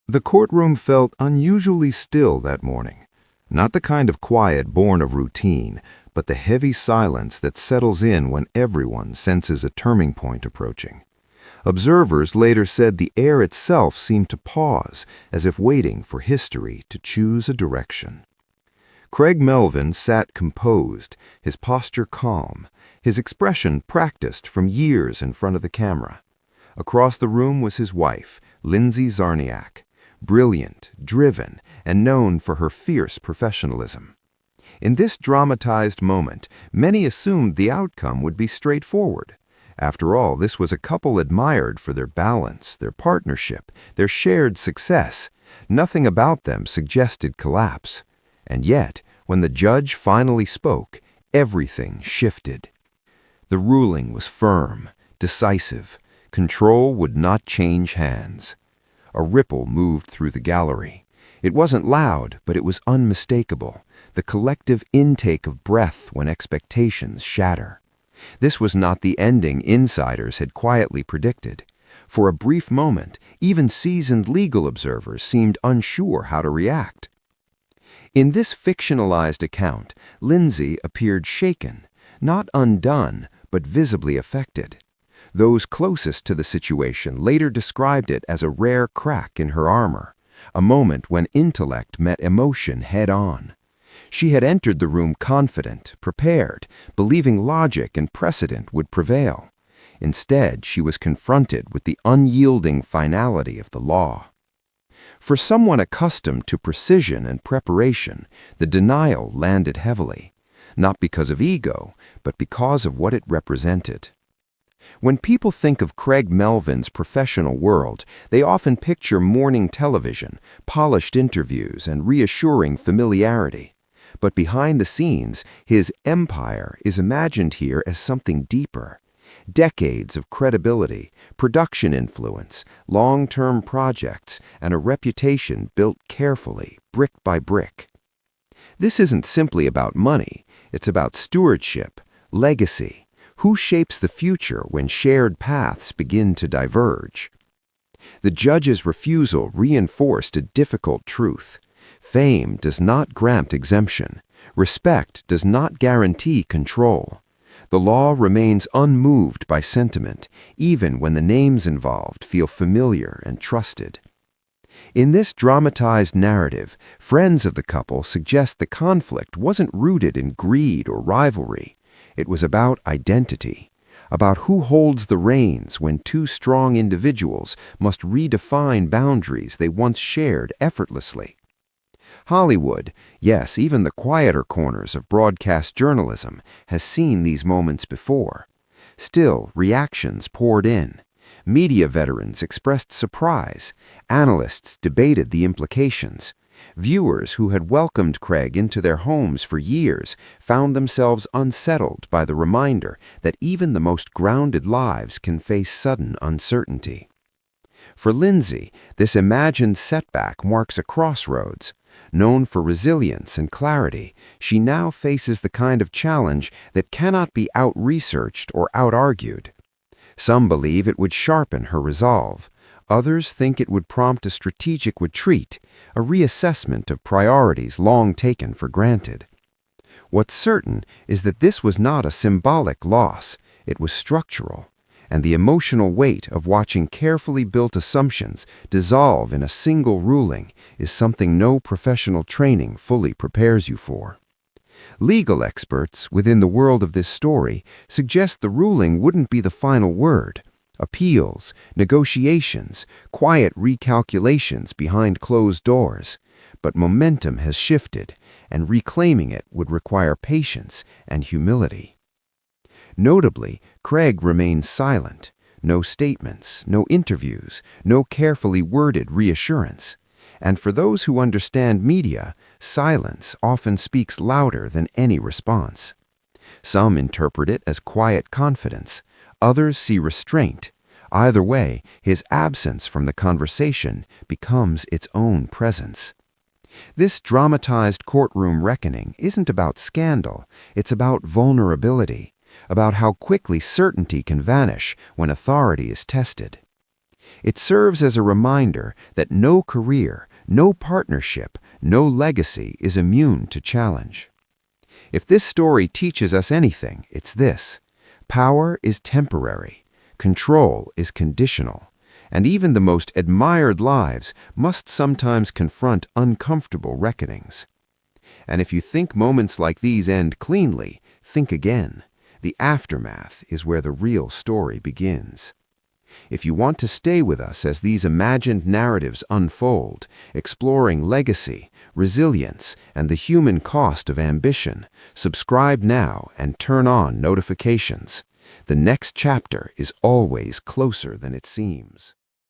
The courtroom felt unusually still that morning. Not the kind of quiet born of routine, but the heavy silence that settles in when everyone senses a turning point approaching. Observers later said the air itself seemed to pause, as if waiting for history to choose a direction. Craig Melvin sat composed, his posture calm, his expression practiced from years in front of the camera. Across the room was his wife, Lindsay Czarniak, brilliant, driven, and known for her fierce professionalism. In this dramatized moment, many assumed the outcome would be straightforward. After all, this was a couple admired for their balance, their partnership, their shared success. Nothing about them suggested collapse. And yet, when the judge finally spoke, everything shifted. The ruling was firm, decisive. Control would not change hands. A ripple moved through the gallery. It wasn't loud, but it was unmistakable, the collective intake of breath when expectations shatter. This was not the ending insiders had quietly predicted. For a brief moment, even seasoned legal observers seemed unsure how to react. In this fictionalized account, Lindsay appeared shaken, not undone, but visibly affected. Those closest to the situation later described it as a rare crack in her armor, a moment when intellect met emotion head-on. She had entered the room confident, prepared, believing logic and precedent would prevail. Instead, she was confronted with the unyielding finality of the law. For someone accustomed to precision and preparation, the denial landed heavily, not because of ego, but because of what it represented. When people think of Craig Melvin's professional world, they often picture morning television, polished interviews, and reassuring familiarity. But behind the scenes, his empire is imagined here as something deeper. Decades of credibility, production influence, long-term projects, and a reputation built carefully, brick by brick. This isn't simply about money, it's about stewardship, legacy. Who shapes the future when shared paths begin to diverge? The judge's refusal reinforced a difficult truth. Fame does not grant exemption. Respect does not guarantee control. The law remains unmoved by sentiment, even when the names involved feel familiar and trusted. In this dramatized narrative, friends of the couple suggest the conflict wasn't rooted in greed or rivalry. It was about identity, about who holds the reins when two strong individuals must redefine boundaries they once shared effortlessly. Hollywood, yes, even the quieter corners of broadcast journalism, has seen these moments before. Still, reactions poured in. Media veterans expressed surprise. Analysts debated the implications. Viewers who had welcomed Craig into their homes for years found themselves unsettled by the reminder that even the most grounded lives can face sudden uncertainty. For Lindsay, this imagined setback marks a crossroads. Known for resilience and clarity, she now faces the kind of challenge that cannot be out-researched or out-argued. Some believe it would sharpen her resolve. Others think it would prompt a strategic retreat, a reassessment of priorities long taken for granted. What's certain is that this was not a symbolic loss, it was structural, and the emotional weight of watching carefully built assumptions dissolve in a single ruling is something no professional training fully prepares you for. Legal experts within the world of this story suggest the ruling wouldn't be the final word. Appeals, negotiations, quiet recalculations behind closed doors. But momentum has shifted, and reclaiming it would require patience and humility. Notably, Craig remains silent. No statements, no interviews, no carefully worded reassurance. And for those who understand media, silence often speaks louder than any response. Some interpret it as quiet confidence. Others see restraint. Either way, his absence from the conversation becomes its own presence. This dramatized courtroom reckoning isn't about scandal, it's about vulnerability, about how quickly certainty can vanish when authority is tested. It serves as a reminder that no career, no partnership, no legacy is immune to challenge. If this story teaches us anything, it's this: power is temporary, control is conditional, and even the most admired lives must sometimes confront uncomfortable reckonings. And if you think moments like these end cleanly, think again. The aftermath is where the real story begins. If you want to stay with us as these imagined narratives unfold, exploring legacy, resilience, and the human cost of ambition, subscribe now and turn on notifications. The next chapter is always closer than it seems.